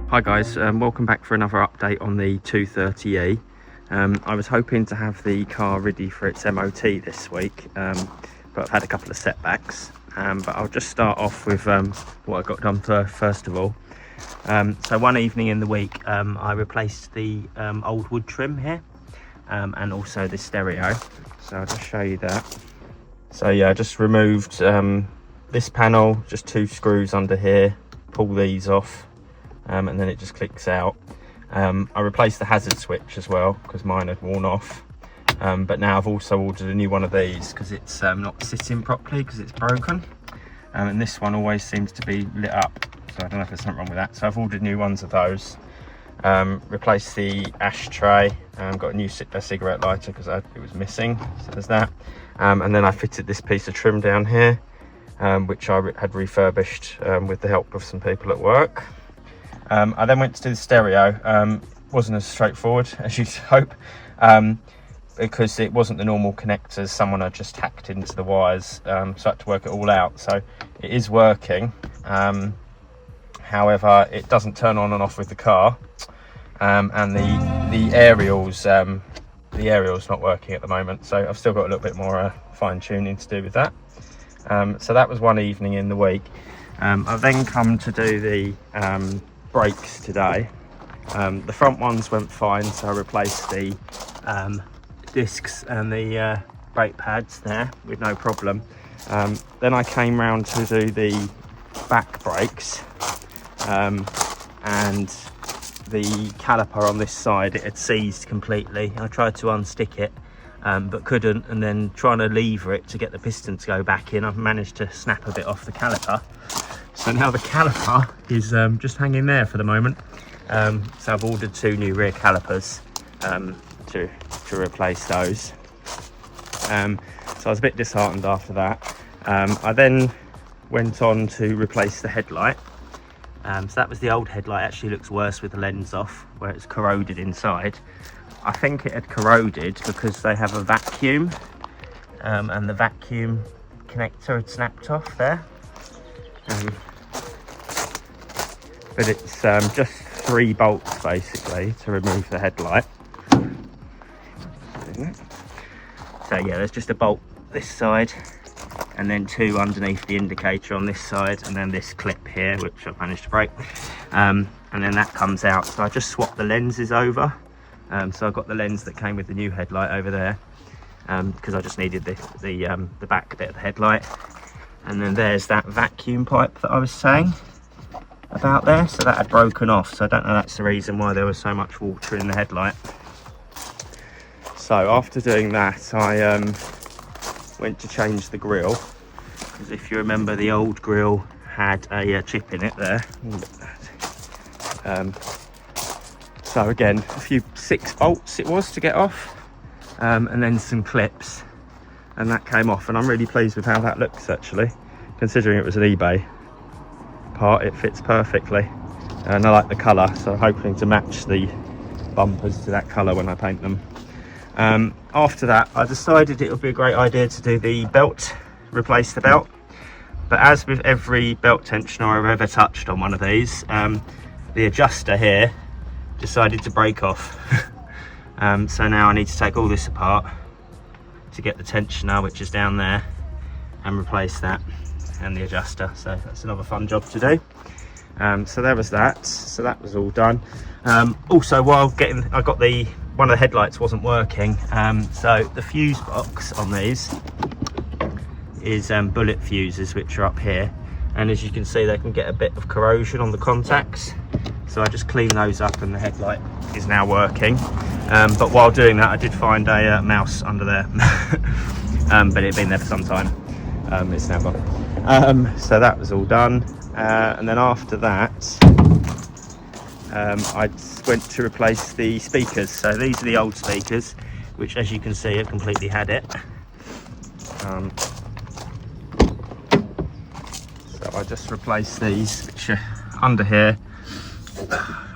Hi guys, welcome back for another update on the 230E. I was hoping to have the car ready for its MOT this week, but I've had a couple of setbacks. But I'll just start off with what I got done first of all. So one evening in the week, I replaced the old wood trim here and also the stereo. So I'll just show you that. So yeah, I just removed this panel, just 2 screws under here, pull these off. And then it just clicks out. I replaced the hazard switch as well because mine had worn off, but now I've also ordered a new one of these because it's not sitting properly because it's broken, and this one always seems to be lit up, so I don't know if there's something wrong with that. So I've ordered new ones of those. Replaced the ashtray, got a new cigarette lighter because it was missing, so there's that. And then I fitted this piece of trim down here, which I had refurbished with the help of some people at work. I then went to do the stereo. Wasn't as straightforward as you'd hope, because it wasn't the normal connectors. Someone had just hacked into the wires, so I had to work it all out. So it is working, however it doesn't turn on and off with the car, and the aerial's not working at the moment, so I've still got a little bit more fine tuning to do with that. So that was one evening in the week. I've then come to do the brakes today. The front ones went fine, so I replaced the discs and the brake pads there with no problem. Then I came round to do the back brakes, and the caliper on this side, it had seized completely. I tried to unstick it, but couldn't, and then trying to lever it to get the piston to go back in, I've managed to snap a bit off the caliper. So now the caliper is just hanging there for the moment. So I've ordered 2 new rear calipers to replace those. So I was a bit disheartened after that. I then went on to replace the headlight. So that was the old headlight. Actually looks worse with the lens off, where it's corroded inside. I think it had corroded because they have a vacuum, and the vacuum connector had snapped off there. But it's just 3 bolts basically to remove the headlight. So yeah, there's just a bolt this side, and then 2 underneath the indicator on this side, and then this clip here, which I've managed to break, and then that comes out. So I just swapped the lenses over. So I've got the lens that came with the new headlight over there, because I just needed the back bit of the headlight. And then there's that vacuum pipe that I was saying about there, so that had broken off, so I don't know, that's the reason why there was so much water in the headlight. So after doing that, I went to change the grille, because if you remember, the old grille had a chip in it there. So again, a few 6 bolts it was to get off, and then some clips, and that came off, and I'm really pleased with how that looks actually, considering it was an eBay part. It fits perfectly, and I like the colour, so I'm hoping to match the bumpers to that colour when I paint them. After that, I decided it would be a great idea to do the belt, replace the belt, but as with every belt tensioner I've ever touched on one of these, the adjuster here decided to break off. So now I need to take all this apart to get the tensioner, which is down there, and replace that and the adjuster. So that's another fun job to do. So there was that. So that was all done. Also, while I got one of the headlights wasn't working, so the fuse box on these is bullet fuses, which are up here, and as you can see, they can get a bit of corrosion on the contacts. So I just cleaned those up, and the headlight is now working. But while doing that, I did find a mouse under there, but it had been there for some time. It's now gone. So that was all done, and then after that, I went to replace the speakers. So these are the old speakers, which, as you can see, have completely had it. So I just replaced these, which are under here.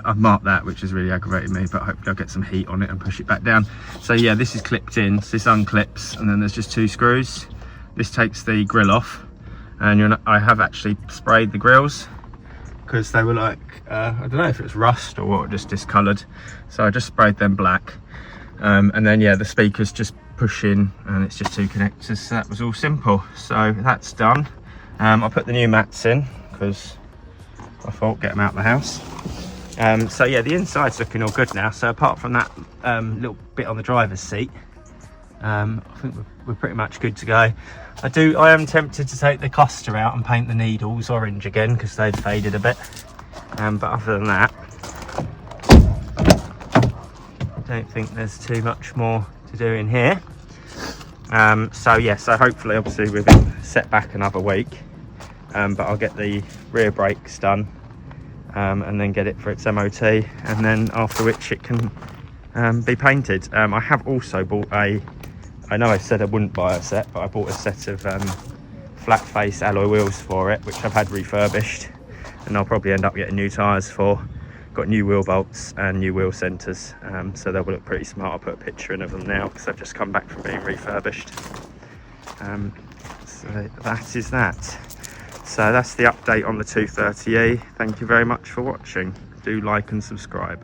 I've marked that, which has really aggravated me, but hopefully I'll get some heat on it and push it back down. So yeah, this is clipped in, so this unclips, and then there's just 2 screws. This takes the grill off, and I have actually sprayed the grills because they were like, I don't know if it was rust or what, just discoloured. So I just sprayed them black. And then yeah, the speakers just push in and it's just 2 connectors. So that was all simple. So that's done. I put the new mats in because I thought get them out of the house. So yeah, the inside's looking all good now. So apart from that little bit on the driver's seat, I think we're pretty much good to go. I am tempted to take the cluster out and paint the needles orange again because they've faded a bit. But other than that, I don't think there's too much more to do in here. So yeah, so hopefully, obviously we've been set back another week, but I'll get the rear brakes done and then get it for its MOT, and then after which it can be painted. I have also bought I know I said I wouldn't buy a set, but I bought a set of flat face alloy wheels for it, which I've had refurbished, and I'll probably end up getting new tyres for. Got new wheel bolts and new wheel centres, so they will look pretty smart. I'll put a picture in of them now because they've just come back from being refurbished. So that is that. So that's the update on the 230E. Thank you very much for watching. Do like and subscribe.